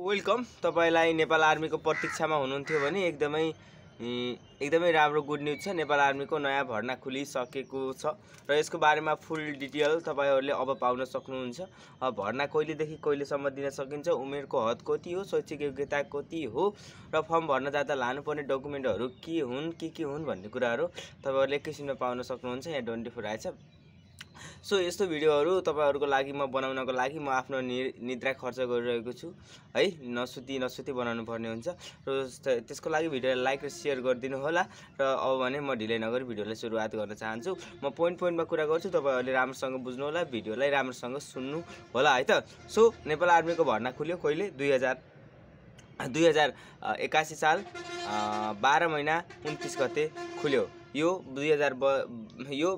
Welcome. तपाईलाई नेपाल आर्मीको प्रतीक्षामा हुनुहुन्थ्यो भने एकदमै राम्रो गुड न्यूज छ। नेपाल आर्मीको नयाँ भर्ना खुलिसकेको छ र यसको बारेमा फुल डिटेल तपाईहरुले अब पाउन सक्नुहुन्छ। भर्ना कहिलेदेखि कहिलेसम्म दिन सकिन्छ, उमेरको हद कति हो, शैक्षिक योग्यता कति हो र फर्म भर्न जाँदा लानुपर्ने डकुमेन्टहरु के हुन् भन्ने कुराहरु तपाईहरुले एकैछिनमा पाउन सक्नुहुन्छ। यहाँ 24 आएछ। सो यस्तो भिडियोहरु तपाईहरुको लागि म बनाउनको लागि म आफ्नो निद्रा खर्च गरिरहेको छु है। नसुती बनाउनु पर्ने हुन्छ र त्यसको लागि भिडियोलाई लाइक र शेयर गरिदिनु होला। र अब भने म ढिलै नगरी भिडियोलाई सुरुवात गर्न चाहन्छु। म पोइन्टमा कुरा गर्छु, तपाईहरुले राम्रोसँग बुझ्नु होला, भिडियोलाई राम्रोसँग सुन्नु होला है त। सो नेपाल आर्मीको भर्ना खुल्यो कहिले? 2081 साल 12 महिना 29 गते खुल्यो। यो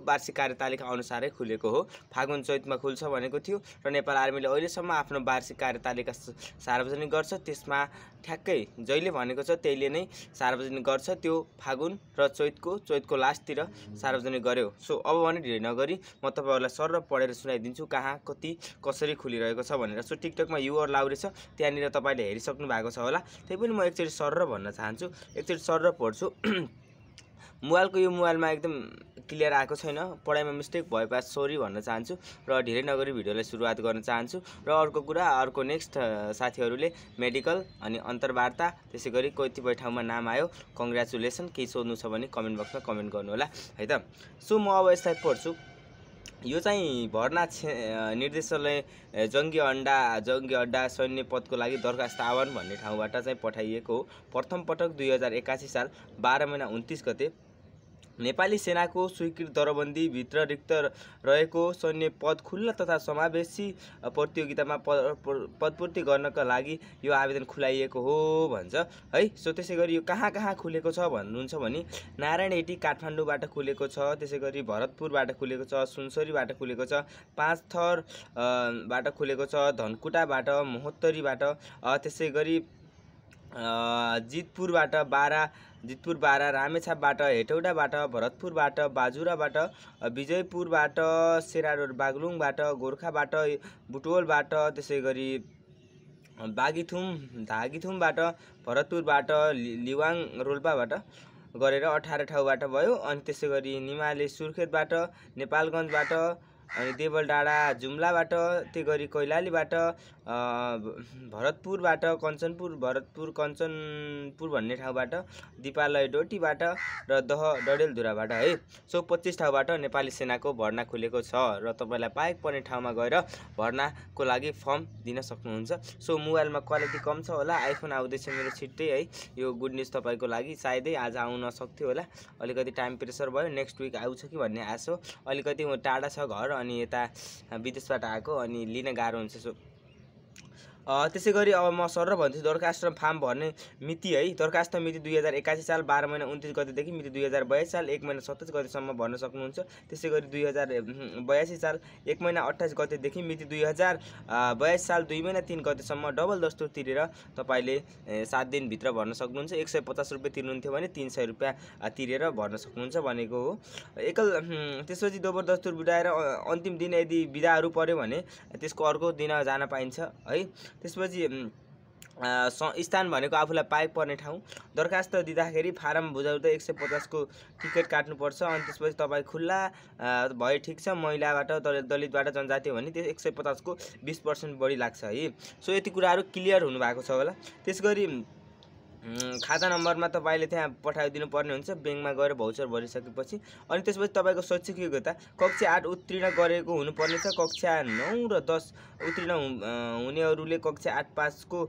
वार्षिक कार्यतालिका अनुसारै खुलेको हो। फागुन चैतमा खुल्छ भनेको थियो र नेपाल आर्मीले अहिलेसम्म आफ्नो वार्षिक कार्यतालिका सार्वजनिक गर्छ। त्यसमा ठ्याक्कै जहिले भनेको छ त्यहिले नै सार्वजनिक गर्छ। त्यो फागुन र चैतको लास्टतिर सार्वजनिक गर्यो। सो अब भने ढिलै नगरी म तपाईहरुलाई सरर पढेर सुनाइदिन्छु कहाँ कति कसरी खुलिरहेको छ भनेर। सो टिकटकमा युआर लाउरे छ, त्यहाँनिर तपाईले हेरिसक्नु भएको छ होला। त्यही पनि म एकचोटी सरर भन्न चाहन्छु, एकचोटी सरर पढ्छु। मोबाइलमा एकदम क्लियर आएको छैन, पढाइमा मिस्टेक भए पास सरी भन्न चाहन्छु र ढिलै नगरी भिडियोलाई सुरुवात गर्न चाहन्छु। र अर्को नेक्स्ट साथीहरुले मेडिकल अनि अन्तर्वार्ता, त्यसैगरी कतिपय ठाउँमा नाम आयो, कंग्रेचुलेसन। केही सोध्नु छ भने कमेन्ट बक्समा कमेन्ट गर्नु होला है त। सो म अब यसलाई पढ्छु। यो चाहिँ भर्ना निर्देशालय जङ्गी अड्डा सैन्य पदको लागि दरखास्त आह्वान भन्ने ठाउँबाट चाहिँ पठाइएको हो। प्रथम पटक 2081 साल 12 महिना 29 गते नेपाली सेनाको स्वीकृत दरबन्दी भित्र रिक्त रहेको सैन्य पद खुल्ला तथा समावेशी प्रतियोगितामा पदपूर्ति गर्नका लागि यो आवेदन खुलाइएको हो भन्छ है। सो त्यसैगरी यो कहाँ खुलेको छ भन्नुहुन्छ भने नारायणहिटी काठमाडौँबाट खुलेको छ, त्यसैगरी भरतपुरबाट खुलेको छ, सुनसरीबाट खुलेको छ, पाँचथर बाट खुलेको छ, धनकुटाबाट, महोत्तरीबाट, त्यसैगरी जितपुर 12, रामेछापबाट, हेटौडाबाट, भरतपुरबाट, बाजुराबाट, विजयपुरबाट, सेराडोर बागलुङबाट, गोर्खाबाट, बुटवलबाट, त्यसैगरी धागीथुमबाट, भरतपुरबाट, लिवाङ रोल्पाबाट गरेर 18 ठाउँबाट भयो। अनि त्यसैगरी निमाले सुर्खेतबाट, नेपालगञ्जबाट, अनि देवलडाँडा जुम्लाबाट, त्यही गरी कैलालीबाट, भरतपुरबाट, कञ्चनपुर भन्ने ठाउँबाट, दिपालय डोटीबाट र दह डडेलधुराबाट है। सो 25 ठाउँबाट नेपाली सेनाको भर्ना खुलेको छ र तपाईलाई पाएक पर्ने ठाउँमा गएर भर्नाको लागि फर्म दिन सक्नुहुन्छ। सो मोबाइलमा क्वालिटी कम छ होला, आइफोन आउँदैछ मेरो छिट्टै है। यो गुड न्यूज तपाईको लागि सायदै आज आउन सक्थ्यो होला, अलिकति टाइम प्रेसर भयो, नेक्स्ट विक आउँछ कि भन्ने आश हो। अलिकति टाढा छ घर अनि यता विदेशबाट आएको अनि लिन गाह्रो हुन्छ। सो त्यसैगरी अब म सरर भन्छु दरखास्त र फार्म भर्ने मिति है। दरखास्त मिति 2081 साल 12 महिना 29 गतेदेखि मिति 2082 साल 1 महिना 27 गतेसम्म भर्न सक्नुहुन्छ। त्यसैगरी 2082 साल 1 महिना 28 गतेदेखि मिति 2082 साल 2 महिना 3 गतेसम्म डबल दस्तुर तिरेर तपाईले 7 दिन भित्र भर्न सक्नुहुन्छ। 150 रुपैयाँ तिर्नुहुन्थ्यो भने 300 रुपैयाँ तिरेर भर्न सक्नुहुन्छ भनेको हो। त्यसपछि दोबर दस्तुर बुझाएर अन्तिम दिन यदि बिदाहरू पर्यो भने त्यसको अर्को दिन जान पाइन्छ है। त्यसपछि स्थान भनेको आफूलाई पाएक पर्ने ठाउँ। दरखास्त दिँदाखेरि फारम बुझाउँदा 150 को टिकट काट्नुपर्छ। अनि त्यसपछि तपाईँ खुल्ला भए ठिक छ, महिलाबाट दलितबाट जनजाति हो भने त्यो 150 को 20% बढी लाग्छ है। सो यति कुराहरू क्लियर हुनुभएको छ होला। त्यसगरी खाता नम्बरमा तपाईले त्यहाँ पठाइदिनु पर्ने हुन्छ बैंकमा गएर भाउचर भरिसकेपछि। अनि त्यसपछि तपाईको शैक्षिक योग्यता कक्षा 8 उत्तीर्ण गरेको हुनुपर्ने छ। कक्षा 9 र 10 उत्तीर्ण हुनेहरूले कक्षा 8 पासको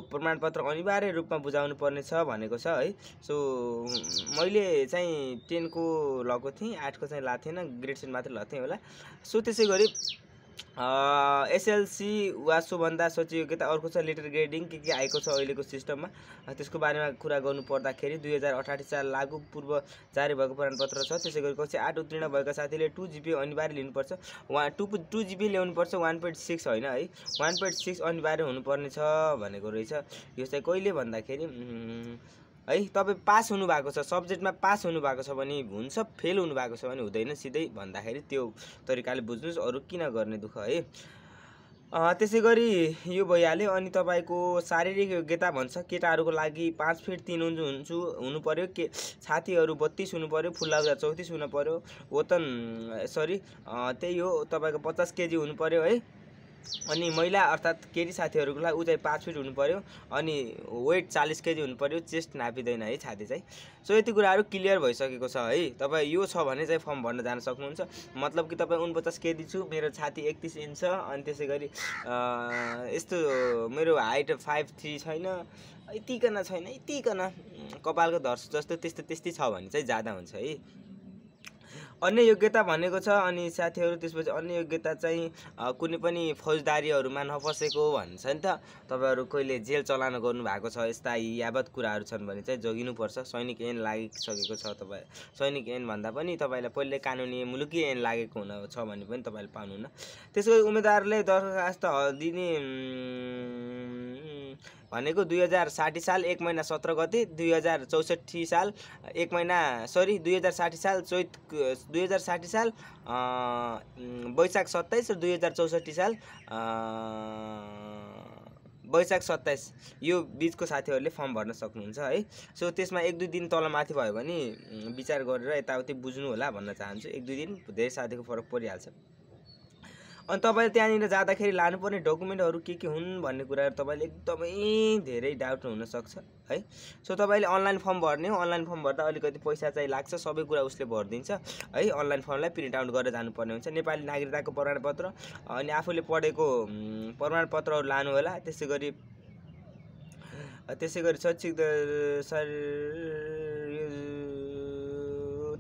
प्रमाणपत्र अनिवार्य रूपमा बुझाउनु पर्ने छ भनेको छ है। सो मैले चाहिँ 10 को लगेको थिएँ, 8 को चाहिँ लाएको थिएन, ग्रेड 7 मात्र लगाएको थिएँ होला। सो त्यसैगरी एसएलसी वा सोभन्दा शैक्षिक योग्यता अर्को छ लेटर ग्रेडिङ के आएको छ अहिलेको सिस्टममा। त्यसको बारेमा कुरा गर्नु पर्दाखेरि 2068 साल लागू पूर्व जारी भएको प्रमाणपत्र छ। त्यसैगरी कक्षा 8 उत्तीर्ण भएका साथीले 2 GPA अनिवार्य लिनुपर्छ। 2 GPA ल्याउनुपर्छ, 1.6 होइन है, 1.6 अनिवार्य हुनुपर्ने छ भनेको रहेछ। यो चाहिँ कहिले भन्दाखेरि है तपाई पास हुनु भएको छ, सब्जेक्टमा पास हुनु भएको छ भने हुन्छ, फेल हुनु भएको छ भने हुँदैन। सिधै भन्दाखेरि त्यो तरिकाले बुझ्नुस्, अरु किन गर्ने दुःख है। त्यसै गरी यो भइहाल्यो। अनि तपाईँको शारीरिक योग्यता भन्छ केटाहरूको लागि 5 फिट 3 इन्च हुनु पर्यो, छातीहरू 32 हुनु पर्यो, फुल्लाउजा 34 हुनु पर्यो, वतन त्यही हो तपाईँको 50 केजी हुनु पर्यो है। अनि महिला अर्थात् केटी साथीहरूको लागि उचाइ 5 फिट हुनु पर्यो, अनि वेट 40 केजी हुनु पर्यो, चेस्ट नापिँदैन है, छाती चाहिँ। सो यति कुराहरू क्लियर भइसकेको छ है। तपाईँ यो छ भने चाहिँ फर्म भर्न जान सक्नुहुन्छ। मतलब कि तपाईँ 49 केजी छु, मेरो छाती 31 इन्च छ, अनि त्यसै गरी यस्तो मेरो हाइट 5'3" छैन, यतिकन कपालको धर्स जस्तो त्यस्तै छ भने चाहिँ जाँदा हुन्छ है। अन्य योग्यता भनेको छ अनि साथीहरू, त्यसपछि अन्य योग्यता चाहिँ कुनै पनि फौजदारीहरूमा नफसेको भन्छ नि त। तपाईँहरू कहिले जेल चलान गर्नु भएको छ, यस्ता यावत कुराहरू छन् भने चाहिँ जोगिनुपर्छ। सैनिक ऐन लागिसकेको छ, तपाईँ सैनिक ऐन भन्दा पनि तपाईँलाई पहिले कानुनी मुलुकी ऐन लागेको छ भने पनि तपाईँले पाउनुहुन्न। त्यसपछि उम्मेदवारले दरखास्त दिने भनेको 2060 साल 1 महिना 17 गते, 2060 साल 1 महिना 2060 साल चैत 2060 साल वैशाख 27 र 2064 साल वैशाख 27 यो बिचको साथीहरूले फर्म भर्न सक्नुहुन्छ है। सो त्यसमा 1-2 दिन तलमाथि भयो भने विचार गरेर यताउति बुझ्नु होला भन्न चाहन्छु। 1-2 दिन धेरै साथीको फरक परिहाल्छ। अनि तपाईँले त्यहाँनिर जाँदाखेरि लानुपर्ने डकुमेन्टहरू के हुन् भन्ने कुराहरू तपाईँले एकदमै धेरै डाउट हुनसक्छ है। सो तपाईँले अनलाइन फर्म भर्ने हो। अनलाइन फर्म भर्दा अलिकति पैसा चाहिँ लाग्छ, सबै कुरा उसले भरिदिन्छ है। अनलाइन फर्मलाई प्रिन्ट आउट गरेर जानुपर्ने हुन्छ। नेपाली नागरिकताको प्रमाणपत्र अनि आफूले पढेको प्रमाणपत्रहरू लानु होला। त्यसै गरी शैक्षिक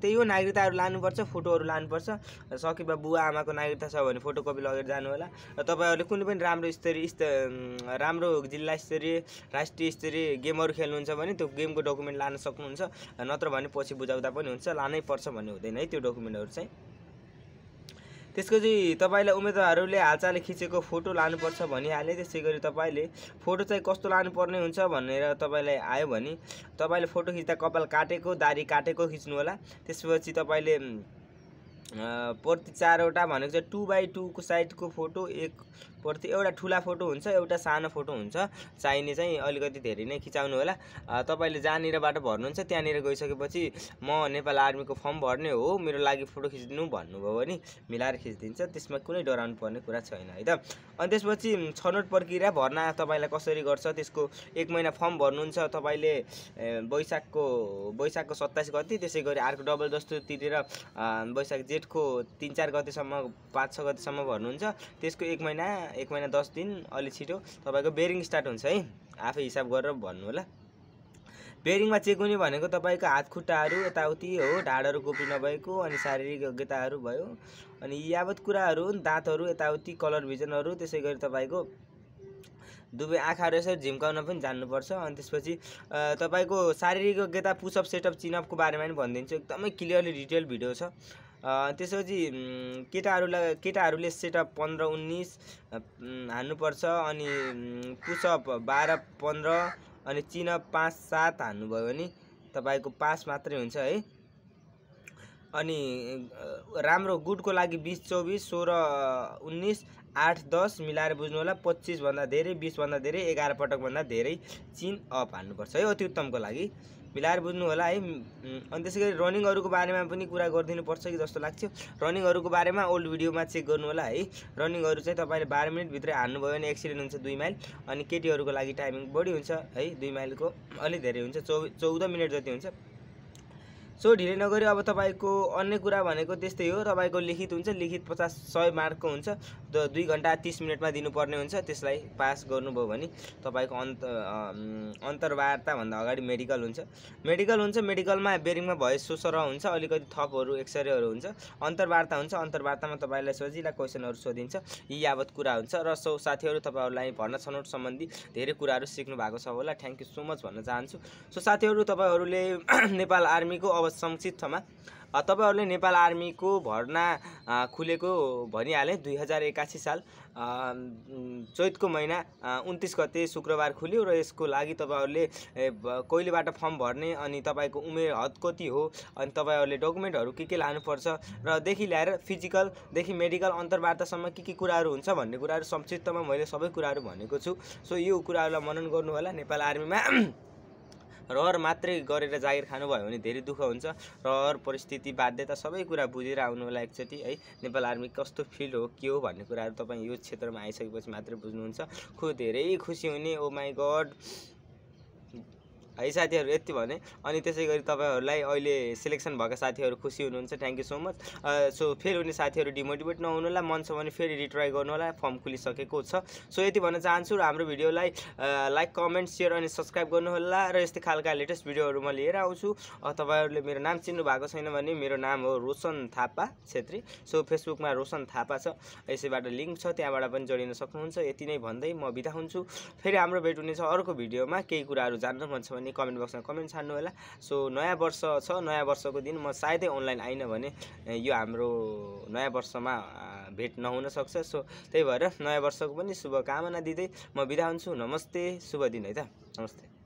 त्यही हो, नागरिकताहरू लानुपर्छ, फोटोहरू लानुपर्छ। सकेमा बुवा आमाको नागरिकता छ भने फोटोकपी लगेर जानु होला। र तपाईँहरूले कुनै पनि राम्रो जिल्ला स्तरीय राष्ट्रिय स्तरीय गेमहरू खेल्नुहुन्छ भने त्यो गेमको डकुमेन्ट लान सक्नुहुन्छ। नत्र भने पछि बुझाउँदा पनि हुन्छ, लानै पर्छ भन्ने हुँदैन है त्यो डकुमेन्टहरू चाहिँ। त्यसपछि तपाईँलाई उम्मेदवारहरूले हालचाल खिचेको फोटो लानुपर्छ भनिहाले। त्यसै गरी तपाईँले फोटो चाहिँ कस्तो लानुपर्ने हुन्छ भनेर तपाईँलाई आयो भने तपाईँले फोटो खिच्दा कपाल काटेको, दाढी काटेको खिच्नु होला। त्यसपछि तपाईँले प्रति 4वटा भनेको चाहिँ 2x2 को साइजको फोटो, प्रति एउटा ठुला फोटो हुन्छ, एउटा सानो फोटो हुन्छ चाहिने चाहिँ अलिकति धेरै नै खिचाउनु होला। तपाईँले जहाँनिरबाट भर्नुहुन्छ त्यहाँनिर गइसकेपछि म नेपाल आर्मीको फर्म भर्ने हो, मेरो लागि फोटो खिचिदिनु भन्नुभयो भने मिलाएर खिचिदिन्छ। त्यसमा कुनै डराउनु पर्ने कुरा छैन है त। अनि त्यसपछि छनौट प्रक्रिया भर्ना तपाईँलाई कसरी गर्छ, त्यसको 1 महिना फर्म भर्नुहुन्छ तपाईँले वैशाखको 27 गते। त्यसै गरी अर्को डबल जस्तो तिरेर वैशाख जेठको 3-4 गतेसम्म 5-6 गतेसम्म भर्नुहुन्छ। त्यसको 1 महिना 10 दिन अलि छिटो तपाईँको बेरिङ स्टार्ट हुन्छ है। आफै हिसाब गरेर भन्नु होला। बेरिङमा चेक हुने भनेको तपाईँको हात खुट्टाहरू यताउति हो, ढाडहरू गोपी नभएको, अनि शारीरिक योग्यताहरू भयो, अनि यावत कुराहरू, दाँतहरू यताउति, कलर भिजनहरू, त्यसै गरी तपाईँको दुवै आँखाहरू यसरी झिम्काउन पनि जान्नुपर्छ। अनि त्यसपछि तपाईँको शारीरिक योग्यता, पुसअप, सेटअप, चिनअपको बारेमा पनि भनिदिन्छु। एकदमै क्लियरली डिटेल भिडियो छ। त्यसपछि केटाहरूले सेटअप 15-19 हान्नुपर्छ, अनि पुसअप 12-15, अनि चिनअप 5-7 हान्नुभयो भने तपाईँको पास मात्रै हुन्छ है। अनि राम्रो गुडको लागि 20-24, 16-19, 8-10 मिलाएर बुझ्नु होला। 25 भन्दा धेरै, 20 भन्दा धेरै, 11 पटकभन्दा धेरै चिन अप हान्नुपर्छ है अति उत्तमको लागि। मिलाएर बुझ्नु होला है। अनि त्यसै गरी रनिङहरूको बारेमा पनि कुरा गरिदिनुपर्छ कि जस्तो लाग्छ। रनिङहरूको बारेमा ओल्ड भिडियोमा चेक गर्नु होला है। रनिङहरू चाहिँ तपाईँले 12 मिनटभित्रै हान्नुभयो भने एक्सिडेन्ट हुन्छ 2 माइल। अनि केटीहरूको लागि टाइमिङ बढी हुन्छ है, 2 माइलको अलि धेरै हुन्छ, 14 मिनट जति हुन्छ। सो ढिलै नगरी अब तपाईँको अन्य कुरा भनेको त्यस्तै हो। तपाईँको लिखित हुन्छ, लिखित 50-100 मार्कको हुन्छ, 2 घन्टा 30 मिनटमा दिनुपर्ने हुन्छ। त्यसलाई पास गर्नुभयो भने तपाईँको अन्तर्वार्ताभन्दा अगाडि मेडिकल हुन्छ। मेडिकलमा बेरिङमा भए सोसर हुन्छ, अलिकति थपहरू एक्सरेहरू हुन्छ। अन्तर्वार्ता हुन्छ, अन्तर्वार्तामा तपाईँलाई सजिला क्वेसनहरू सोधिन्छ। यी यावत कुरा हुन्छ। र साथीहरू तपाईँहरूलाई भर्ना छनौट सम्बन्धी धेरै कुराहरू सिक्नु भएको छ होला। थ्याङ्क यू सो मच भन्न चाहन्छु। सो साथीहरू, तपाईँहरूले नेपाल आर्मीको अब संक्षिप्तमा तपाईहरुले नेपाल आर्मीको भर्ना खुलेको भनिहाले 2081 साल चैतको महिना 29 गते शुक्रबार खुल्यो र यसको लागि तपाईहरुले कहिलेबाट फर्म भर्ने अनि तपाईको उमेर हद कति हो अनि तपाईहरुले डकुमेन्टहरु के लानुपर्छ र देखि ल्याएर फिजिकल देखि मेडिकल अन्तर्वार्तासम्म के कुराहरु हुन्छ भन्ने कुराहरु संक्षिप्तमा मैले सबै कुराहरु भनेको छु। सो यो कुराहरुलाई मनन गर्नु होला। नेपाल आर्मीमा रहर मात्रै गरेर जागिर खानुभयो भने धेरै दुःख हुन्छ। रहर परिस्थिति बाध्यता सबै कुरा बुझेर आउनु होला एकचोटी है। नेपाल आर्मी कस्तो फिल्ड हो के हो भन्ने कुराहरु तपाई यो क्षेत्रमा आइसकेपछि मात्रै बुझ्नुहुन्छ। धेरै खुसी हुने। ओ माई गॉड है साथीहरु यति भने। अनि त्यसैगरी तपाईहरुलाई अहिले सिलेक्सन भएका साथीहरु खुसी हुनुहुन्छ। Thank you so much. So fail हुने साथीहरु डिमोटिभेट नहुनु होला। मन छ भने फेरि रिट्राई गर्नु होला। फर्म खुलिसकेको छ। सो यति भन्न चाहन्छु र हाम्रो भिडियोलाई लाइक कमेन्ट शेयर अनि सब्स्क्राइब गर्नु होला र यस्तै खालका लेटेस्ट भिडियोहरु म लिएर आउँछु। तपाईहरुले मेरो नाम चिन्नु भएको छैन भने मेरो नाम हो रोशन थापा छेत्री। सो फेसबुकमा रोशन थापा छ। यसैबाट लिंक छ त्यहाँबाट पनि जोडिन सक्नुहुन्छ। यति नै भन्दै म बिदा हुन्छु। फेरि हाम्रो भेट हुनेछ अर्को भिडियोमा। केही कुराहरु जान्न मन छ भने कमेन्ट बक्समा कमेन्ट छाड्नु होला। सो नयाँ वर्ष छ। नयाँ वर्षको दिन म सायदै अनलाइन आइन भने यो हाम्रो नयाँ वर्षमा भेट नहुन सक्छ। सो त्यही भएर नयाँ वर्षको पनि शुभकामना दिँदै म बिदा हुन्छु। नमस्ते शुभ दिन है त। नमस्ते।